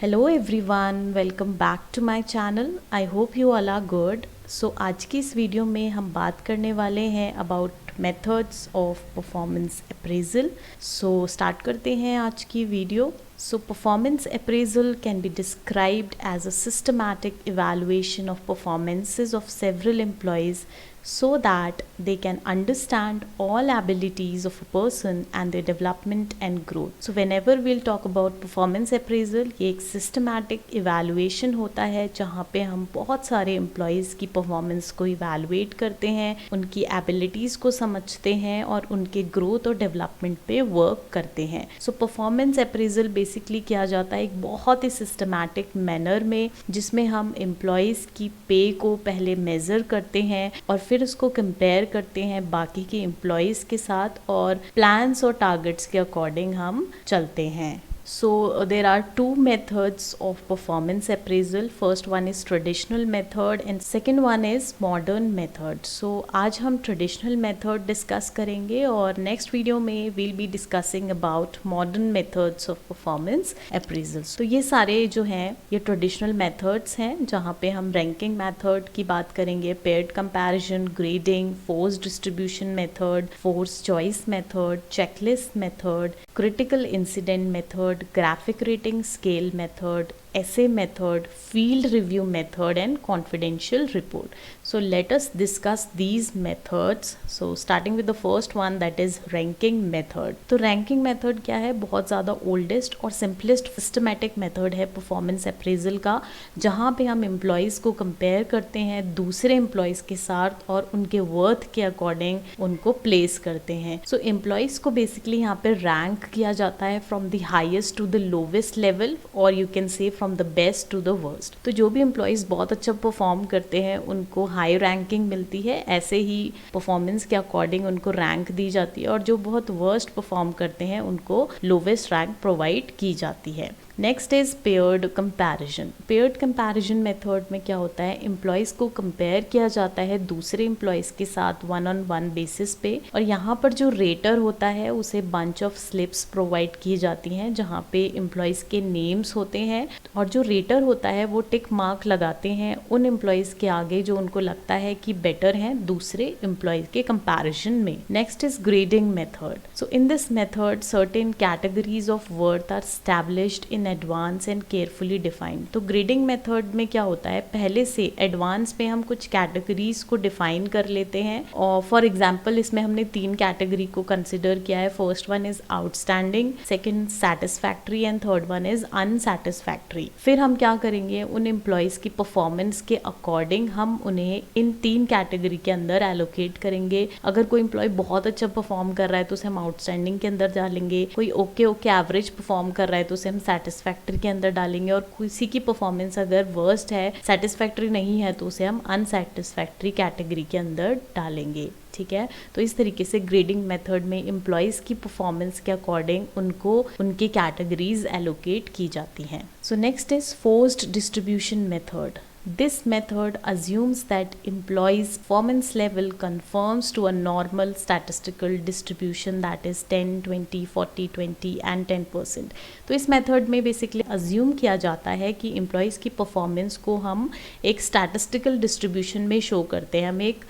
Hello everyone, welcome back to my channel. I hope you all are good. So आज की इस video में हम बात करने वाले हैं about methods of performance appraisal. So start करते हैं आज की video. So performance appraisal can be described as a systematic evaluation of performances of several employees so that they can understand all abilities of a person and their development and growth. So whenever we'll talk about performance appraisal, ये एक systematic evaluation होता है जहाँ पे हम बहुत सारे employees की performance को evaluate करते हैं, उनकी abilities को समझते हैं और उनके growth और development पे work करते हैं। So performance appraisal बेसिकली किया जाता है एक बहुत ही सिस्टमैटिक मैनर में, जिसमें हम एम्प्लॉयज़ की पे को पहले मेज़र करते हैं और फिर उसको कंपेयर करते हैं बाकी के एम्प्लॉयज़ के साथ और प्लान्स और टारगेट्स के अकॉर्डिंग हम चलते हैं। So there are two methods of performance appraisal. First one is traditional method and second one is modern method. So आज हम traditional method discuss करेंगे और next video में we'll be discussing about modern methods of performance appraisal. तो ये सारे जो हैं ये traditional methods हैं जहाँ पे हम ranking method की बात करेंगे, paired comparison, grading, force distribution method, force choice method, checklist method, critical incident method, graphic rating scale method, essay method, field review method and confidential report. So let us discuss these methods. So starting with the first one, that is ranking method. तो ranking method क्या है? बहुत ज़्यादा oldest और simplest systematic method है performance appraisal का, जहाँ पे हम employees को compare करते हैं दूसरे employees के साथ और उनके worth के according उनको place करते हैं। So employees को basically यहाँ पे rank किया जाता है from the highest to the lowest level और you can say from the best to the worst। तो जो भी employees बहुत अच्छा perform करते हैं उनको हाई रैंकिंग मिलती है, ऐसे ही परफॉर्मेंस के अकॉर्डिंग उनको रैंक दी जाती है और जो बहुत वर्स्ट परफॉर्म करते हैं उनको लोवेस्ट रैंक प्रोवाइड की जाती है। Next is paired comparison. Paired comparison method में क्या होता है, एम्प्लॉयज़ को कंपेयर किया जाता है दूसरे एम्प्लॉयज़ के साथ 1-on-1 बेसिस पे और यहाँ पर जो रेटर होता है उसे बंच ऑफ स्लिप्स प्रोवाइड की जाती हैं जहाँ पे एम्प्लॉयज़ के नेम्स होते हैं और जो रेटर होता है वो टिक मार्क लगाते हैं उन एम्प्लॉयज़ के आगे जो उनको लगता है कि बेटर हैं दूसरे एम्प्लॉयज़ के कंपैरिजन में। Next is grading method. So in this method certain categories of worth are established in advance and carefully defined. तो ग्रेडिंग मेथड में क्या होता है, पहले से एडवांस पे हम कुछ कैटेगरीज को डिफाइन कर लेते हैं और फॉर एग्जांपल इसमें हमने 3 कैटेगरी को कंसिडर किया है। First one is outstanding, second satisfactory and third one is unsatisfactory. फिर हम क्या करेंगे, उन एम्प्लॉयज की परफॉर्मेंस के अकॉर्डिंग हम उन्हें इन 3 कैटेगरी के अंदर एलोकेट करेंगे। अगर कोई एम्प्लॉय बहुत अच्छा परफॉर्म कर रहा है तो उसे हम आउटस्टैंडिंग के अंदर डालेंगे, कोई ओके एवरेज परफॉर्म कर रहा है तो उसे हम सैटिस्फैक्ट्री के अंदर डालेंगे और किसी की परफॉर्मेंस अगर वर्स्ट है, सेटिस्फैक्ट्री नहीं है तो उसे हम अनसैटिस्फैक्ट्री कैटेगरी के अंदर डालेंगे। ठीक है, तो इस तरीके से ग्रेडिंग मेथड में एम्प्लॉयज़ की परफॉर्मेंस के अकॉर्डिंग उनको उनकी कैटेगरीज एलोकेट की जाती हैं। So next is forced distribution method. This method assumes that employees' performance level conforms to a normal statistical distribution that is 10, 20, 40, 20 and 10%. तो इस मेथड में बेसिकली अज्यूम किया जाता है कि एम्प्लॉयज़ की परफॉर्मेंस को हम एक स्टैटिस्टिकल डिस्ट्रीब्यूशन में शो करते हैं। हम एक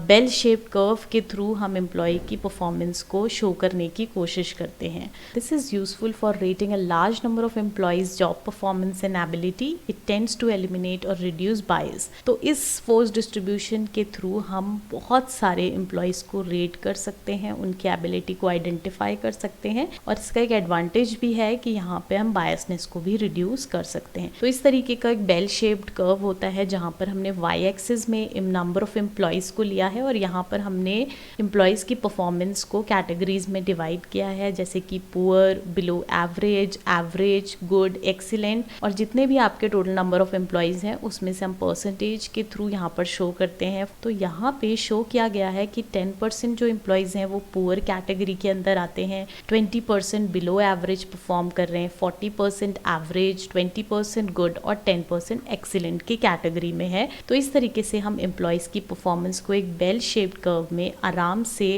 बेल शेप कर्व के थ्रू हम एम्प्लॉय की परफॉर्मेंस को शो करने की कोशिश करते हैं। This is useful for rating a large number of employees job performance and ability. It tends to eliminate और रिड्यूस बायस। तो इस फोर्स डिस्ट्रीब्यूशन के थ्रू हम बहुत सारे एम्प्लॉयज़ को रेट कर सकते हैं, उनकी एबिलिटी को आइडेंटिफाई कर सकते हैं और इसका एक एडवांटेज भी है कि यहाँ पे हम बायसनेस को भी रिड्यूस कर सकते हैं। तो इस तरीके का एक बेल शेप्ड कर्व होता है जहाँ पर हमने वाई एक्सिस में नंबर ऑफ एम्प्लॉयज़ को लिया है और यहाँ पर हमने एम्प्लॉयज़ की परफॉर्मेंस को कैटेगरीज में डिवाइड किया है, जैसे कि poor, below average, average, good, excellent और जितने भी आपके टोटल नंबर ऑफ एम्प्लॉयज़ हैं उसमें से हम परसेंटेज के थ्रू यहाँ पर शो करते हैं। तो यहाँ पे शो किया गया है कि 10% जो एम्प्लॉयज़ हैं वो पुअर कैटेगरी के अंदर आते हैं, 20% बिलो एवरेज परफॉर्म कर रहे हैं, 40% एवरेज, 20% गुड और 10% एक्सीलेंट की कैटेगरी में है। तो इस तरीके से हम एम्प्लॉयज़ की परफॉर्मेंस को एक बेल शेप्ड कर्व में आराम से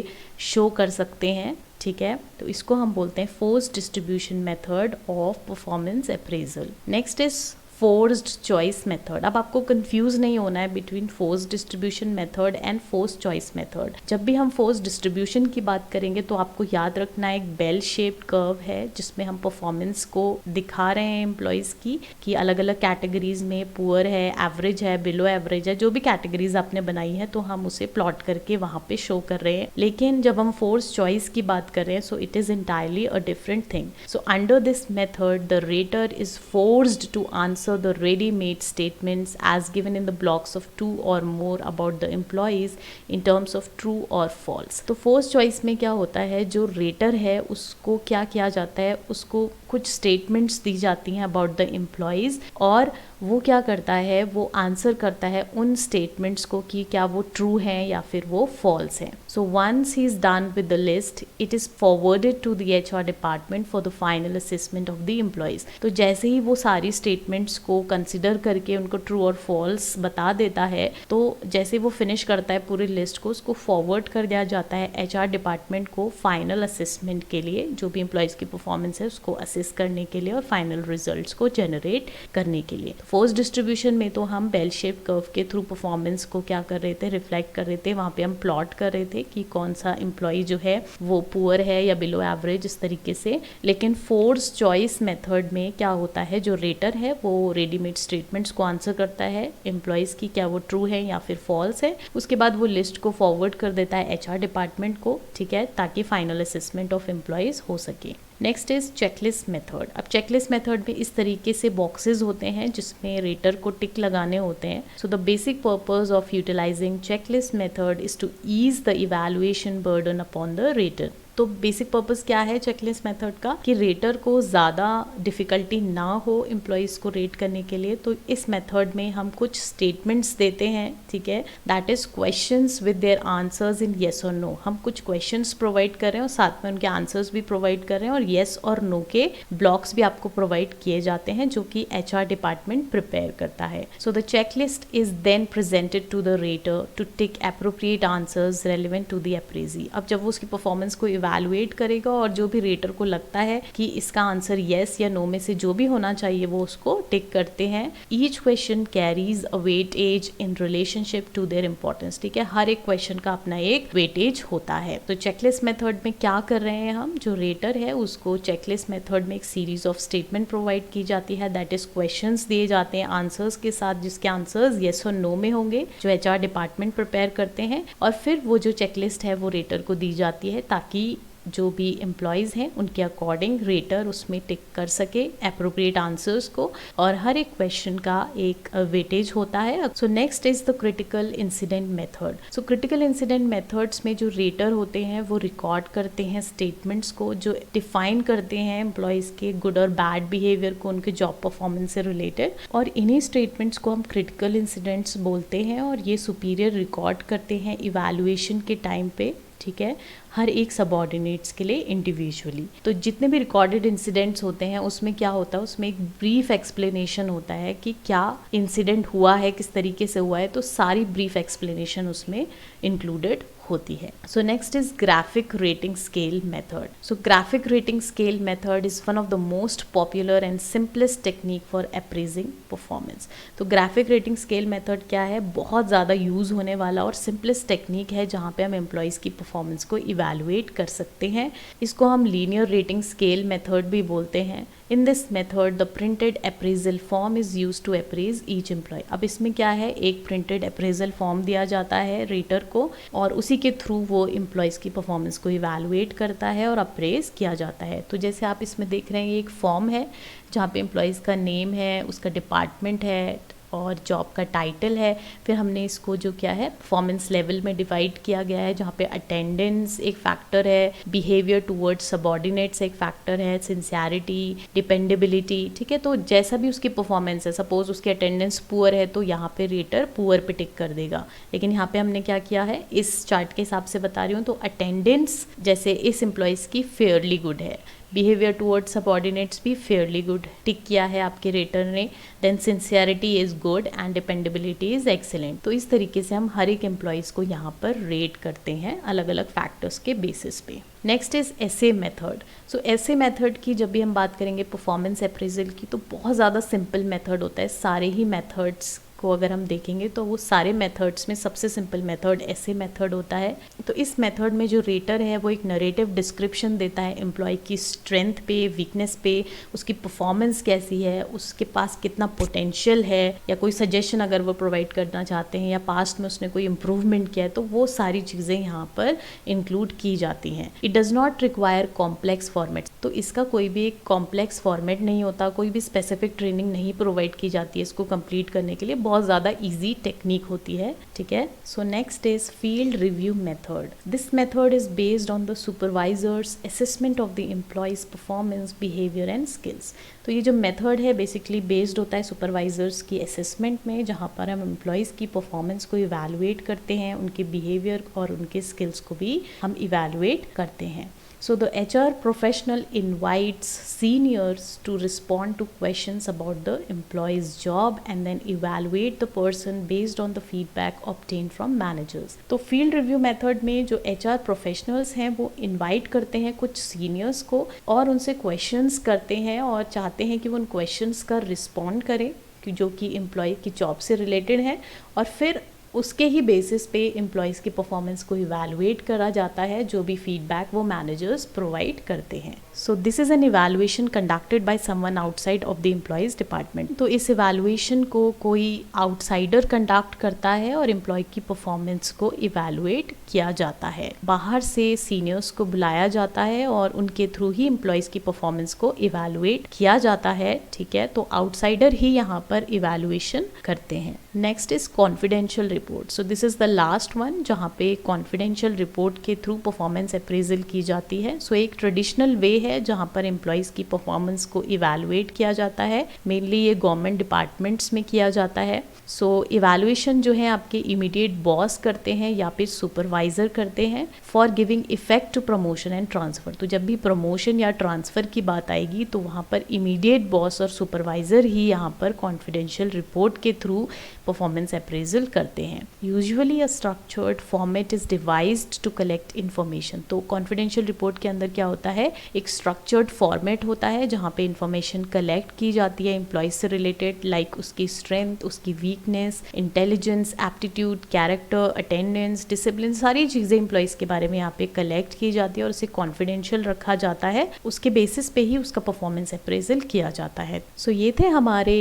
शो कर सकते हैं। ठीक है, तो इसको हम बोलते हैं forced distribution method of performance appraisal. Next is forced choice method. अब आपको कंफ्यूज नहीं होना है between forced distribution method and forced choice method. जब भी हम फोर्स्ड डिस्ट्रीब्यूशन की बात करेंगे तो आपको याद रखना है एक बेल शेप्ड कर्व है जिसमें हम परफॉर्मेंस को दिखा रहे हैं एम्प्लॉयज़ की कि अलग अलग कैटेगरीज में पुअर है, एवरेज है, बिलो एवरेज है, जो भी कैटेगरीज आपने बनाई है तो हम उसे प्लॉट करके वहाँ पे शो कर रहे हैं। लेकिन जब हम फोर्स्ड चॉइस की बात कर रहे हैं so it is entirely a different thing. So under this method the rater is forced to answer the ready-made statements as given in the blocks of 2 or more about the employees in terms of true or false। तो force choice में क्या होता है, जो rater है उसको क्या किया जाता है, उसको कुछ स्टेटमेंट्स दी जाती हैं अबाउट द एम्प्लॉयज़ और वो क्या करता है, वो आंसर करता है उन स्टेटमेंट्स को कि क्या वो ट्रू हैं या फिर वो फॉल्स हैं। So once he is done with the list it is forwarded to the HR department for the final assessment of the employees. तो जैसे ही वो सारी स्टेटमेंट्स को कंसिडर करके उनको ट्रू और फॉल्स बता देता है तो जैसे वो फिनिश करता है पूरी लिस्ट को, उसको फॉरवर्ड कर दिया जाता है HR डिपार्टमेंट को फाइनल असेसमेंट के लिए, जो भी एम्प्लॉयज़ की परफॉर्मेंस है उसको असेस करने के लिए और फाइनल रिजल्ट्स को जनरेट करने के लिए। फोर्स डिस्ट्रीब्यूशन में तो हम बेल शेप कर्व के थ्रू परफॉर्मेंस को क्या कर रहे थे, रिफ्लेक्ट कर रहे थे, वहाँ पे हम प्लॉट कर रहे थे कि कौन सा एम्प्लॉय जो है वो पुअर है या बिलो एवरेज, इस तरीके से। लेकिन फोर्स चॉइस मेथड में क्या होता है, जो रेटर है वो रेडीमेड स्टेटमेंट्स को आंसर करता है एम्प्लॉयज़ की क्या वो ट्रू है या फिर फॉल्स है, उसके बाद वो लिस्ट को फॉरवर्ड कर देता है HR डिपार्टमेंट को, ठीक है, ताकि फाइनल असेसमेंट ऑफ एम्प्लॉयज़ हो सके। Next is checklist method. अब चेकलिस्ट मेथड में इस तरीके से बॉक्सेस होते हैं जिसमें रेटर को टिक लगाने होते हैं। So the basic purpose of utilising checklist method is to ease the evaluation burden upon the rater. तो बेसिक पर्पस क्या है चेकलिस्ट मेथड का, कि रेटर को ज़्यादा डिफ़िकल्टी ना हो एम्प्लॉयज़ को रेट करने के लिए। तो इस मेथड में हम कुछ स्टेटमेंट्स देते हैं, ठीक है, that is questions with their answers in yes और नो। हम कुछ क्वेश्चंस प्रोवाइड कर रहे हैं और साथ में उनके आंसर्स भी प्रोवाइड कर रहे हैं और येस और नो के ब्लॉक्स भी आपको प्रोवाइड किए जाते हैं जो कि HR डिपार्टमेंट प्रिपेयर करता है। So the checklist is then presented to the rater to tick appropriate answers relevant to the appraisee. अब जब वो उसकी परफॉर्मेंस को इवैल्यूएट करेगा और जो भी रेटर को लगता है कि इसका आंसर येस या नो में से जो भी होना चाहिए वो उसको टिक करते हैं। Each question carries a weightage in relationship to their importance, ठीक है, हर एक क्वेश्चन का अपना एक वेटेज होता है। तो चेकलिस्ट मेथड में क्या कर रहे हैं हम, जो रेटर है उसको चेकलिस्ट मेथड में एक सीरीज ऑफ स्टेटमेंट प्रोवाइड की जाती है, दैट इज क्वेश्चंस दिए जाते हैं आंसर्स के साथ, जिसके आंसर्स येस और नो में होंगे, जो HR डिपार्टमेंट प्रिपेयर करते हैं, और फिर वो जो चेकलिस्ट है वो रेटर को दी जाती है ताकि जो भी एम्प्लॉयज़ हैं उनके अकॉर्डिंग रेटर उसमें टिक कर सके एप्रोप्रिएट आंसर्स को, और हर एक क्वेश्चन का एक वेटेज होता है। So next is the critical incident method. So critical incident methods में जो रेटर होते हैं वो रिकॉर्ड करते हैं स्टेटमेंट्स को जो डिफाइन करते हैं एम्प्लॉयज़ के गुड और बैड बिहेवियर को उनके जॉब परफॉर्मेंस से रिलेटेड, और इन्हीं स्टेटमेंट्स को हम क्रिटिकल इंसिडेंट्स बोलते हैं और ये सुपीरियर रिकॉर्ड करते हैं इवैल्यूएशन के टाइम पे, ठीक है, हर एक सबऑर्डिनेट्स के लिए इंडिविजुअली। तो जितने भी रिकॉर्डेड इंसिडेंट्स होते हैं उसमें क्या होता है, उसमें एक ब्रीफ एक्सप्लेनेशन होता है कि क्या इंसिडेंट हुआ है, किस तरीके से हुआ है, तो सारी ब्रीफ एक्सप्लेनेशन उसमें इंक्लूडेड होती है। So next is graphic rating scale method. So graphic rating scale method is one of the most popular and simplest technique for appraising performance. तो ग्राफिक रेटिंग स्केल मेथड क्या है, बहुत ज़्यादा use होने वाला और सिंपलेस्ट टेक्निक है जहाँ पे हम एम्प्लॉयज़ की परफॉर्मेंस को इवैल्यूएट कर सकते हैं। इसको हम लीनियर रेटिंग स्केल मेथड भी बोलते हैं। In this method, the printed appraisal form is used to appraise each employee। अब इसमें क्या है, एक printed appraisal form दिया जाता है रेटर को और उसी के थ्रू वो एम्प्लॉयज़ की परफॉर्मेंस को इवैल्यूएट करता है और अप्रेज किया जाता है। तो जैसे आप इसमें देख रहे हैं, ये एक फॉर्म है जहाँ पे एम्प्लॉयज़ का नेम है, उसका डिपार्टमेंट है और जॉब का टाइटल है। फिर हमने इसको जो क्या है परफॉर्मेंस लेवल में डिवाइड किया गया है, जहाँ पे अटेंडेंस एक फैक्टर है, बिहेवियर टुवर्ड्स सबऑर्डिनेट्स एक फैक्टर है, सिंसियरिटी, डिपेंडेबिलिटी, ठीक है। तो जैसा भी उसकी परफॉर्मेंस है, सपोज उसकी अटेंडेंस पुअर है तो यहाँ पे रेटर पुअर पे टिक कर देगा। लेकिन यहाँ पे हमने क्या किया है, इस चार्ट के हिसाब से बता रही हूँ, तो अटेंडेंस जैसे इस एम्प्लॉयज़ की फेयरली गुड है, बिहेवियर टुवर्ड सबऑर्डिनेट्स भी फेयरली गुड टिक किया है आपके रेटर ने। Then sincerity is good and dependability is excellent. तो इस तरीके से हम हर एक एम्प्लॉयज़ को यहाँ पर रेट करते हैं अलग अलग फैक्टर्स के बेसिस पे। Next is essay method. So essay method की जब भी हम बात करेंगे परफॉर्मेंस अप्रेजल की, तो बहुत ज़्यादा सिंपल मेथड होता है। सारे ही मेथड्स को अगर हम देखेंगे तो वो सारे मेथड्स में सबसे सिंपल मेथड एसे मेथड होता है। तो इस मेथड में जो रेटर है वो एक नरेटिव डिस्क्रिप्शन देता है एम्प्लॉय की स्ट्रेंथ पे, वीकनेस पे, उसकी परफॉर्मेंस कैसी है, उसके पास कितना पोटेंशियल है, या कोई सजेशन अगर वो प्रोवाइड करना चाहते हैं, या पास्ट में उसने कोई इम्प्रूवमेंट किया है, तो वो सारी चीज़ें यहाँ पर इंक्लूड की जाती हैं। It does not require complex format. तो इसका कोई भी एक कॉम्प्लेक्स फॉर्मेट नहीं होता, कोई भी स्पेसिफिक ट्रेनिंग नहीं प्रोवाइड की जाती है इसको कंप्लीट करने के लिए। बहुत ज़्यादा इजी टेक्निक होती है, ठीक है। So next is field review method. This method is based on the supervisors assessment of the employees performance, behaviour and skills. तो ये जो मेथड है बेसिकली बेस्ड होता है सुपरवाइजर्स की असेसमेंट में, जहाँ पर हम एम्प्लॉयज़ की परफॉर्मेंस को इवैल्यूएट करते हैं, उनके बिहेवियर और उनके स्किल्स को भी हम इवैल्यूएट करते हैं। So the HR professional invites seniors to respond to questions about the employee's job and then evaluate the person based on the feedback obtained from managers. तो field review method में जो HR professionals हैं वो invite करते हैं कुछ seniors को और उनसे questions करते हैं और चाहते हैं कि वो उन questions का respond करें कि जो कि employee की job से related है, और फिर उसके ही बेसिस पे एम्प्लॉयज़ की परफॉर्मेंस को इवैल्यूएट करा जाता है, जो भी फीडबैक वो मैनेजर्स प्रोवाइड करते हैं। So this is an evaluation conducted by someone outside of the employees department. तो इस इवैल्यूएशन को कोई आउटसाइडर कंडक्ट करता है और एम्प्लॉय की परफॉर्मेंस को इवैल्यूएट किया जाता है। बाहर से सीनियर्स को बुलाया जाता है और उनके थ्रू ही एम्प्लॉयज़ की परफॉर्मेंस को इवैल्यूएट किया जाता है, ठीक है। तो आउटसाइडर ही यहाँ पर इवैल्यूएशन करते हैं। Next is confidential report. So this is the last one जहाँ पे कॉन्फिडेंशियल रिपोर्ट के थ्रू परफॉर्मेंस अप्रेजल की जाती है। सो एक ट्रेडिशनल वे है जहाँ पर एम्प्लॉयज़ की परफॉर्मेंस को इवैल्यूएट किया जाता है। मेनली ये गवर्नमेंट डिपार्टमेंट्स में किया जाता है। सो इवैल्यूएशन जो है आपके इमीडिएट बॉस करते हैं या फिर सुपरवाइजर करते हैं for giving effect to promotion and transfer. तो जब भी प्रमोशन या ट्रांसफ़र की बात आएगी तो वहाँ पर इमीडिएट बॉस और सुपरवाइजर ही यहाँ पर कॉन्फिडेंशियल रिपोर्ट के थ्रू परफॉर्मेंस अप्रेजल करते हैं। Usually a structured format is devised to collect information. तो कॉन्फिडेंशियल रिपोर्ट के अंदर क्या होता है, एक स्ट्रक्चर्ड फॉर्मेट होता है जहाँ पे इन्फॉर्मेशन कलेक्ट की जाती है एम्प्लॉयज से रिलेटेड, लाइक उसकी स्ट्रेंथ, उसकी weakness, intelligence, aptitude, character, attendance, discipline, सारी चीज़ें एम्प्लॉयज़ के बारे में यहाँ पे कलेक्ट की जाती है और उसे कॉन्फिडेंशियल रखा जाता है। उसके बेसिस पे ही उसका परफॉर्मेंस अप्रेजल किया जाता है। सो ये थे हमारे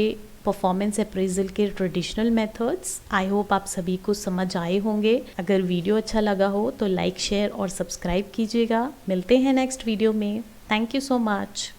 परफॉर्मेंस अप्रेजल के ट्रेडिशनल मेथड्स। आई होप आप सभी को समझ आए होंगे। अगर वीडियो अच्छा लगा हो तो लाइक, शेयर और सब्सक्राइब कीजिएगा। मिलते हैं नेक्स्ट वीडियो में। Thank you so much.